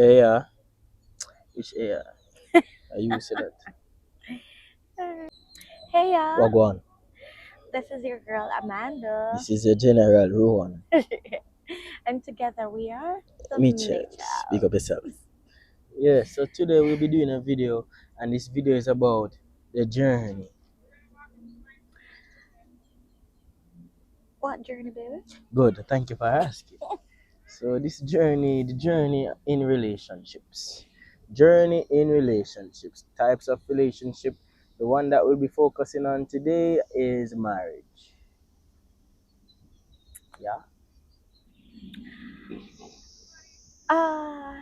Yeah, which yeah, I use that. Hey y'all, Wagwan. this is your girl Amanda, This is a general Rowan. and together we are the Mitchell, speak up Mitchells. yourself. Yeah, so today we'll be doing a video, and this video is about the journey. What journey, baby? Good, thank you for asking. So this journey, the journey in relationships. Journey in relationships. Types of relationship. The one that we'll be focusing on today is marriage. Yeah. Uh,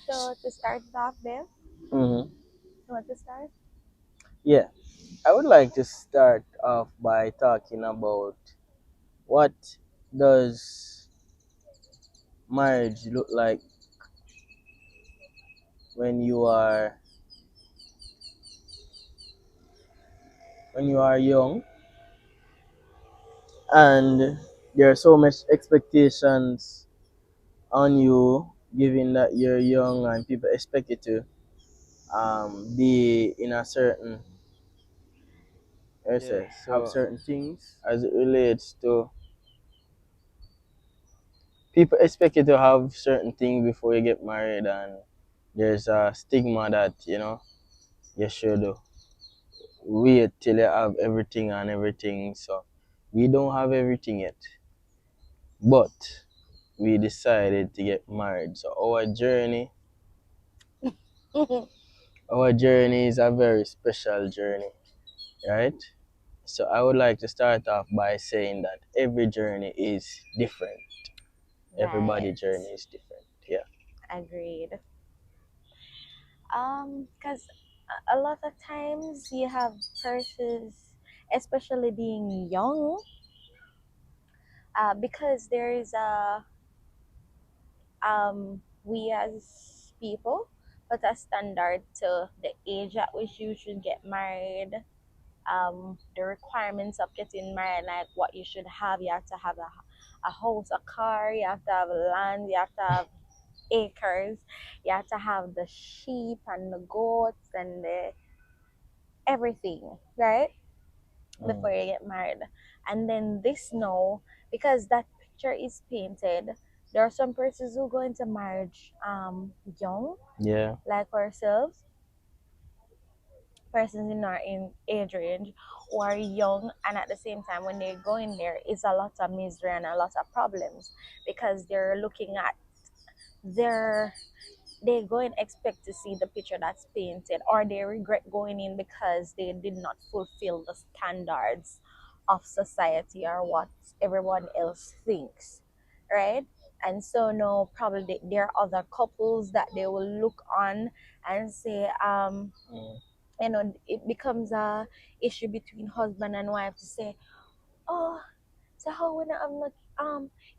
so to start it off, babe, Mm-hmm. you want to start? Yeah. I would like to start off by talking about what does marriage look like when you are young, and there are so much expectations on you, given that you're young and people expect you to be in a certain, Yeah, have so certain things as it relates to people expect you to have certain things before you get married, and there's a stigma that you should wait till you have everything and everything. So we don't have everything yet, but we decided to get married. So our journey is a very special journey, right? So I would like to start off by saying that every journey is different. Right. Everybody's journey is different. Yeah. Agreed. Because a lot of times you have persons, especially being young, because there is we as people put a standard to the age at which you should get married, the requirements of getting married, like what you should have. You have to have a house, a car, you have to have land, you have to have acres, you have to have the sheep and the goats and the everything, right? Before Mm. you get married. And then this no, because that picture is painted, there are some persons who go into marriage young, Yeah. like ourselves, persons in our in age range who are young, and at the same time when they go in there it's a lot of misery and a lot of problems because they're looking at their they go and expect to see the picture that's painted, or they regret going in because they did not fulfill the standards of society or what everyone else thinks, right? And so no, probably there are other couples that they will look on and say Mm. it becomes a issue between husband and wife to say, oh, so how when I'm like,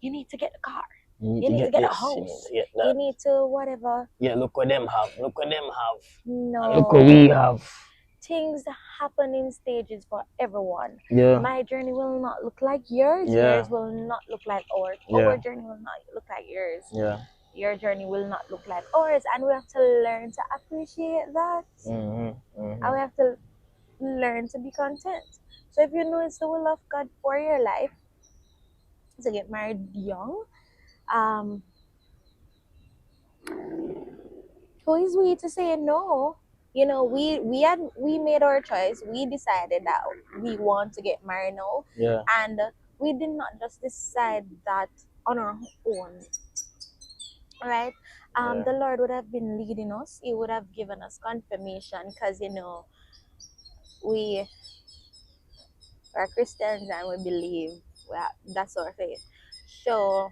you need to get a car, You need you to need to get get a this. You need house, to get you that. need to whatever. Yeah. Look what them have. Look what them have. And look what we No, have. things happen in stages for everyone. Yeah. My journey will not look like yours. Yeah. Yours will not look like ours. Our Yeah. journey will not look like yours. Yeah. Your journey will not look like ours, and we have to learn to appreciate that. Mm-hmm. And Mm-hmm. we have to learn to be content. So if you know it's the will of God for your life to get married young, um, who is we to say no? You know, we made our choice. We decided that we want to get married now, Yeah. and we did not just decide that on our own, right? Yeah. The Lord would have been leading us. He would have given us confirmation because we are Christians and we believe that's our faith. So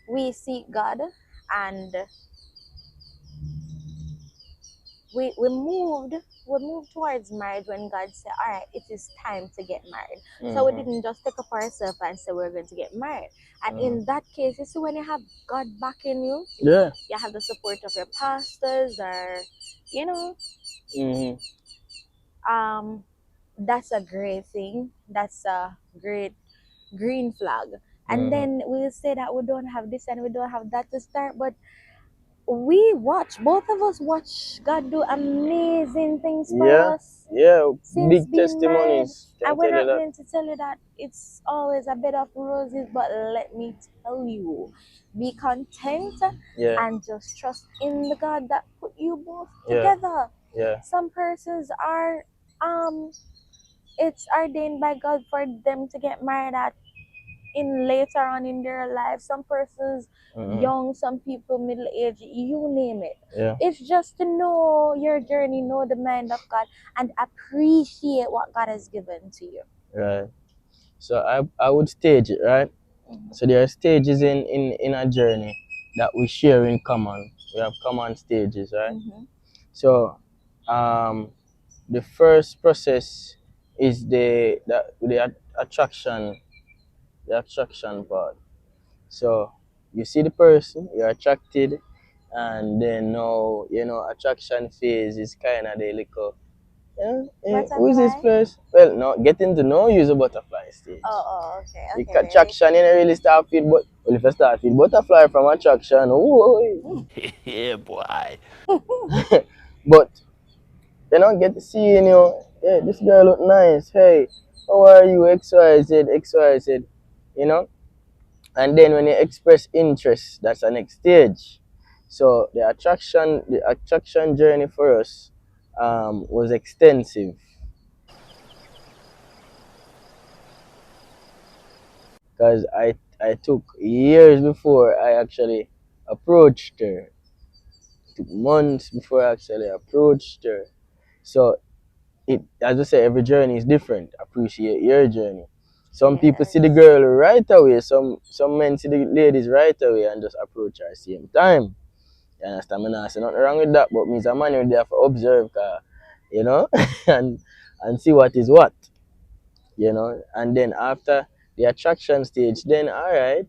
we seek God, and we moved towards marriage when God said, all right, it is time to get married. So we Mm-hmm. didn't just take up ourselves and say we're going to get married. And Mm-hmm. in that case, you see, when you have God backing you, Yeah. you have the support of your pastors, or you know, Mm-hmm. um that's a great thing. That's a great green flag. And Mm-hmm. then we'll say that we don't have this and we don't have that to start, but we watch, both of us watch God do amazing things for Yeah, us yeah, since big being married. testimonies. Can And we're tell you not that. going to tell you that it's always a bed of roses, but let me tell you, be content Yeah, and just trust in the God that put you both yeah, together. yeah, Some persons are it's ordained by God for them to get married at in later on in their life. Some persons hmm, young, some people middle age, you name it. yeah, It's just to know your journey, know the mind of God, and appreciate what God has given to you. right. So I would stage it, right? Mhm. So there are stages in a journey that we share in common. We have common stages, right? Mhm. So um the first process is the attraction part. So you see the person, you're attracted, and then now attraction phase is kind of the little, who is this Butterfly. person? Well, no, getting to know you is a butterfly stage. Okay, The okay, very attraction, you true. know, really start feel, but well, if you start feel butterfly from attraction, oh, Yeah, boy. but get to see yeah, this girl look nice. Hey, how are you? X Y Z X Y Z, you know. And then when you express interest, that's the next stage. So the attraction journey for us was extensive because I took years before I actually approached her. It took months before I actually approached her. So it, as I say, every journey is different. Appreciate your journey. Some people see the Yes. girl right away. Some men see the ladies right away and just approach her at the same time. You understand? Me not say nothing wrong with that, but means a man you there for observe, and see what is what, and then after the attraction stage, then all right,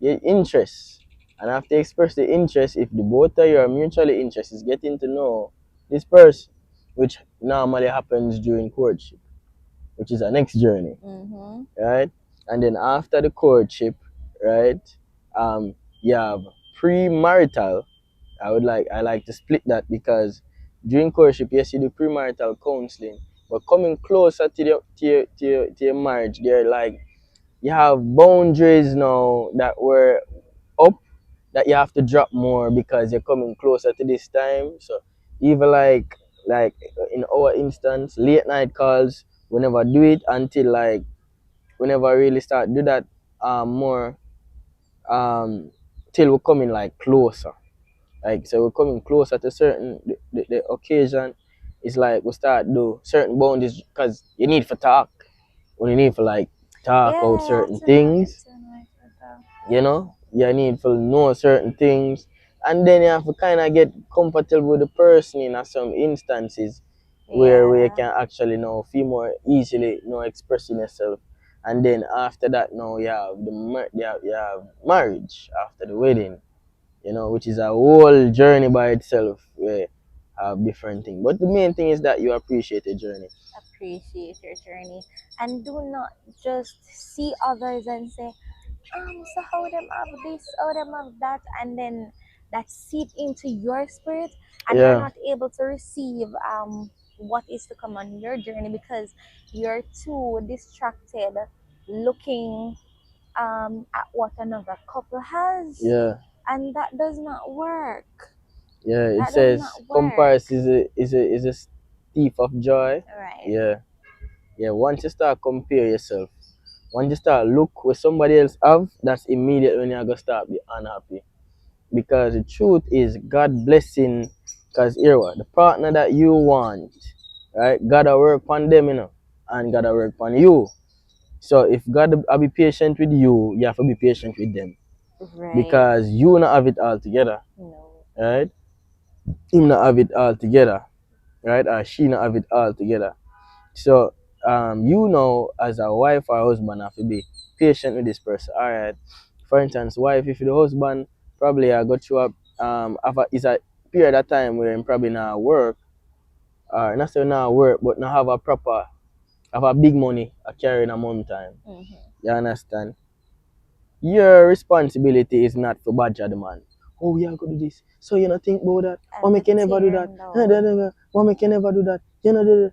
your interest, and after express the interest, if the both of you are mutually interested, is getting to know this person, which normally happens during courtship, which is our next journey, Mhm. right? And then after the courtship, right, um, you have premarital. I like to split that because during courtship, yes, you do premarital counseling, but coming closer to your marriage, they're like you have boundaries now that were up that you have to drop more because you're coming closer to this time. So even like in our instance, late night calls, we never do it until like we never really start do that more um till we're coming like closer. Like so we're coming closer to certain the occasion. It's like we start do certain boundaries because you need for talk. When you need for like talk out Yeah, certain to know it, things, to know it, to know. you need to know certain things, and then you have to kind of get comfortable with the person in some instances where you Yeah. can actually feel more easily expressing yourself, and then after that now you have you have marriage after the wedding, which is a whole journey by itself where have different things. But the main thing is that you appreciate the journey. Appreciate your journey and do not just see others and say, so how them have this, how them have that, and then that seep into your spirit, and you're Yeah, not able to receive what is to come on your journey because you're too distracted looking at what another couple has, yeah, and that does not work. yeah. It That does says not work. comparison is a thief of joy. Right. Yeah, yeah. Once you start compare yourself, once you start look what somebody else have, that's immediate when you're gonna start be unhappy. Because the truth is God blessing, because here what the partner that you want, right? Gotta work on them, and gotta work on you. So if God will be patient with you, you have to be patient with them. Right. Because you not have it all together, No. right? Him not have it all together, right? Or she not have it all together. So as a wife or husband have to be patient with this person. Alright. For instance, wife, if the husband probably go through is a period of time where he probably not work, or not say not work, but not have a big money carrying a month time. Mm-hmm. You understand? Your responsibility is not to badger the man. oh, we are going to do this. So you know, think about that. Why And the make you never do that? tearing down. Why make you never do that? You know,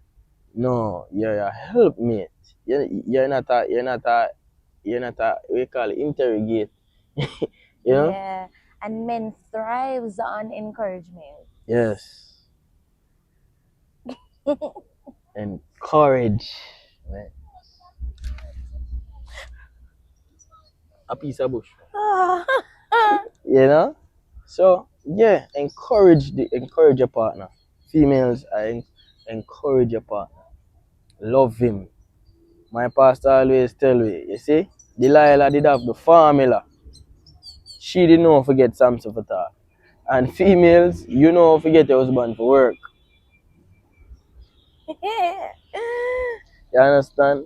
no, you're a helpmate. You're not a, we call it interrogate. You know? Yeah. And men thrives on encouragement. Yes. Encourage. Man. A piece of bush. You know? So yeah, encourage your partner. Females, encourage your partner. Love him. My pastor always tell me, you see, Delilah did have the formula. She didn't know how to get Samson for talk. And females, you know how to get your husband for work. You understand?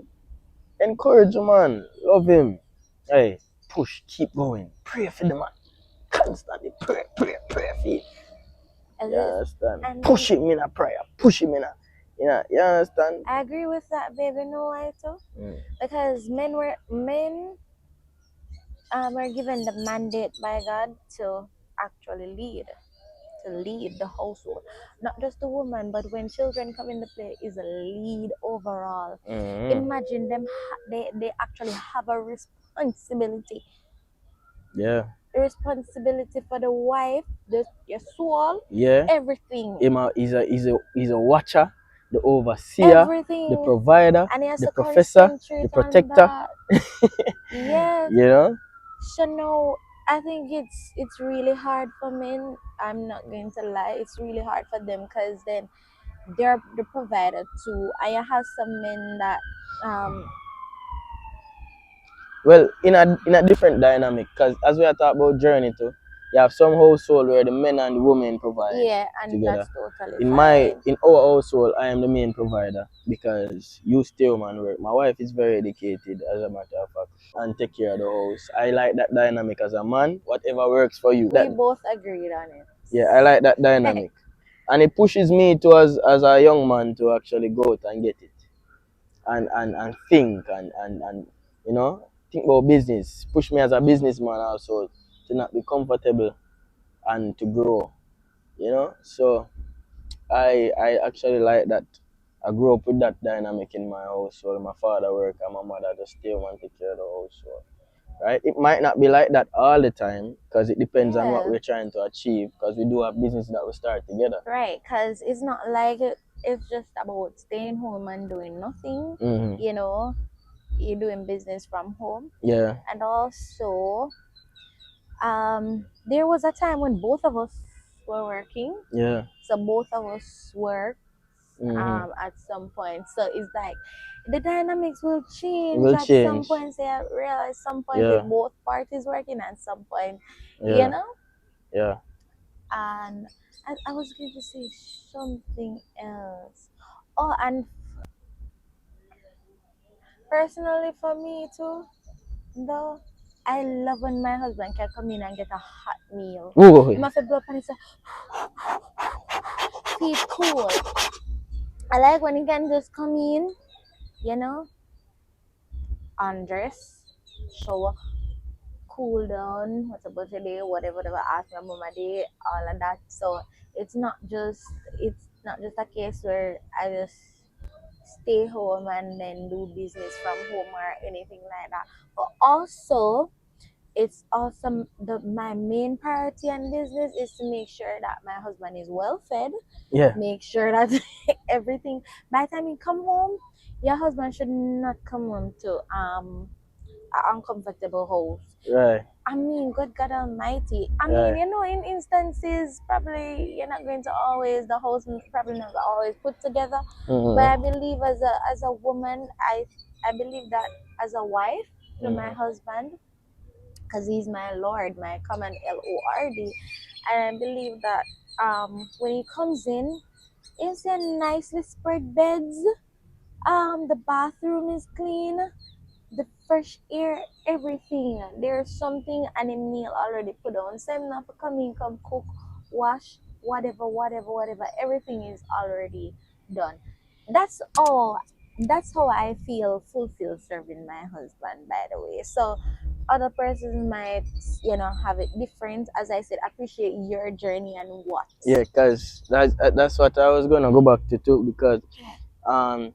Encourage a man. Love him. Hey, push, keep going. Pray for the man. Constantly pray for him. You understand? And Push him in a prayer. Push him in a. You understand? I agree with that, baby. No, I too. Because men were given the mandate by God to actually lead the household. Not just the woman, but when children come into play, is a lead overall. Imagine them; they actually have a responsibility. Yeah. Responsibility for the wife, your soul, Yeah. everything. He's a watcher, the overseer, Everything. the provider, And he has the to professor, concentrate the protector. on that. Yes. You know? So no, I think it's really hard for men. I'm not going to lie, it's really hard for them because then they're the provider too. I have some men that Well, in a different dynamic, because as we are talking about journey too, you have some household where the men and the women provide yeah, and together. that's totally In fine. our household, I am the main provider because you stay home and work. My wife is very educated, as a matter of fact, and take care of the house. I like that dynamic as a man. Whatever works for you. We both agreed on it. Yeah, I like that dynamic, and it pushes me to as a young man to actually go out and get it, and think and you know, think about business. Push me as a businessman also to not be comfortable and to grow. You know, so I actually like that. I grew up with that dynamic in my household. My father worked and my mother just stay home and take care of the household. Right? It might not be like that all the time because it depends on what Yeah. we're trying to achieve. Because we do have business that we start together. Right, because it's not like it's just about staying home and doing nothing. You know, you're doing business from home. Yeah. And also, there was a time when both of us were working. Yeah. So both of us work at some point. So it's like the dynamics will change at some point. Say, I realize some point with both parties working and some point, you know? Yeah. And I was going to say something else. Oh, and personally for me too, though, I love when my husband can come in and get a hot meal. Ooh. He must blow up and say, feel cool. I like when he can just come in, you know, undress, shower, cool down, what's about today, whatever, ask my mama day, all of that. So it's not just a case where I just stay home and then do business from home or anything like that. But also it's awesome. My main priority in business is to make sure that my husband is well fed. Yeah. Make sure that everything by the time you come home, your husband should not come home to an uncomfortable house. Right. I mean, good God Almighty. I Right. mean, you know, in instances, probably you're not going to always the house probably not always put together. But I believe as a woman, I believe that as a wife to my husband, because he's my Lord, my common Lord, and I believe that when he comes in, it's a nicely spread beds. The bathroom is clean, the fresh air, everything. There's something and a meal already put on. So I'm not come in, come cook, wash, whatever. Everything is already done. That's all. That's how I feel fulfilled serving my husband, by the way. So other persons might, have it different. As I said, appreciate your journey and what. Yeah, because that's what I was gonna go back to too. Because um,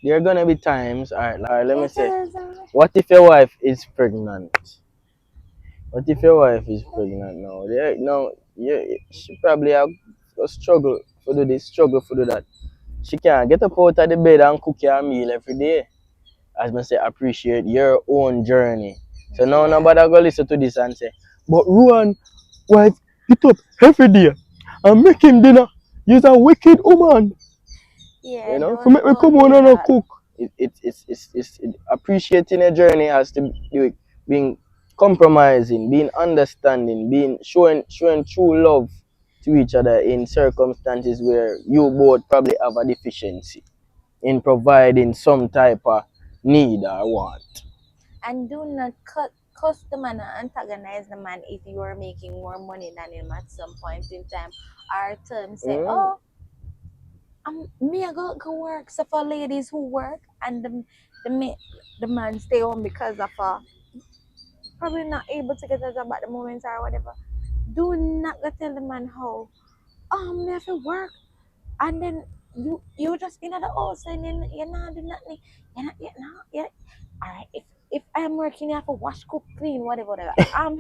there are gonna be times. Alright, let me say, Because what if your wife is pregnant? What if your wife is pregnant now? There, no, yeah, she probably have a struggle for do this, struggle for do that. She can't get up out of the bed and cook your meal every day. As I say, appreciate your own journey. So now yeah, nobody go listen to this and say, but Ruan wife get up every day and make him dinner. You're a wicked woman. yeah, You know, for don't make me don't come do on and that. cook. Appreciating a journey has to do with being compromising, being understanding, being showing true love to each other in circumstances where you both probably have a deficiency in providing some type of need or want. And do not cuss the man or antagonize the man if you are making more money than him at some point in time. Or tell him say, Mm, oh, me I go work. So for ladies who work and the man stay home because of probably not able to get a job at the moment or whatever. Do not go tell the man how me have to work, and then you just in the house and then you not do nothing. You all right. If I'm working, you have to wash, cook, clean, whatever.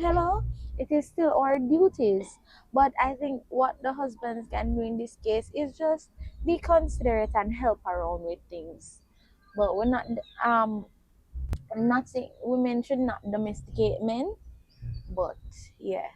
Hello. It is still our duties, but I think what the husbands can do in this case is just be considerate and help around with things. But we're not I'm not saying women should not domesticate men, but yeah,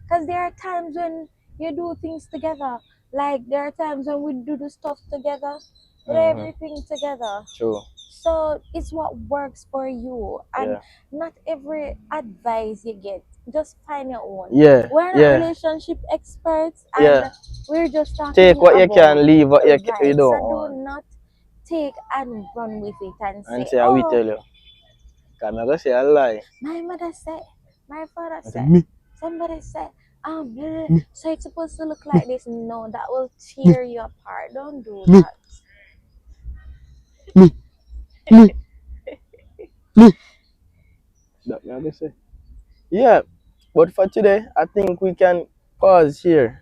because there are times when you do things together. Like there are times when we do the stuff together, do mm-hmm. everything together. True. So it's what works for you, and Yeah. not every advice you get. Just find your own. Yeah. We're not Yeah. relationship experts, and Yeah. we're just Take talking what you about can, leave what you right. So don't do want. not take and run with it and And say, say, I will "Oh, tell you. Because I'm going to say a lie. my mother said, my father I say, said, me, somebody said, me, so it's supposed to look me, like this." No, that will me, tear you apart. Don't do me, that. me, me, me. That me I go say. Yeah. But for today, I think we can pause here.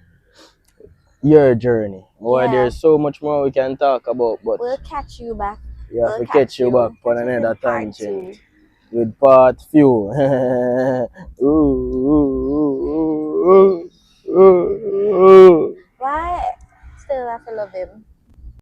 Your journey. Or Yeah, there's so much more we can talk about, but we'll catch you back. we have We'll to catch catch you you. back We'll on catch us in another part tangent two. with part few. Ooh, ooh, ooh, ooh, ooh, ooh. Why? Still have to love him.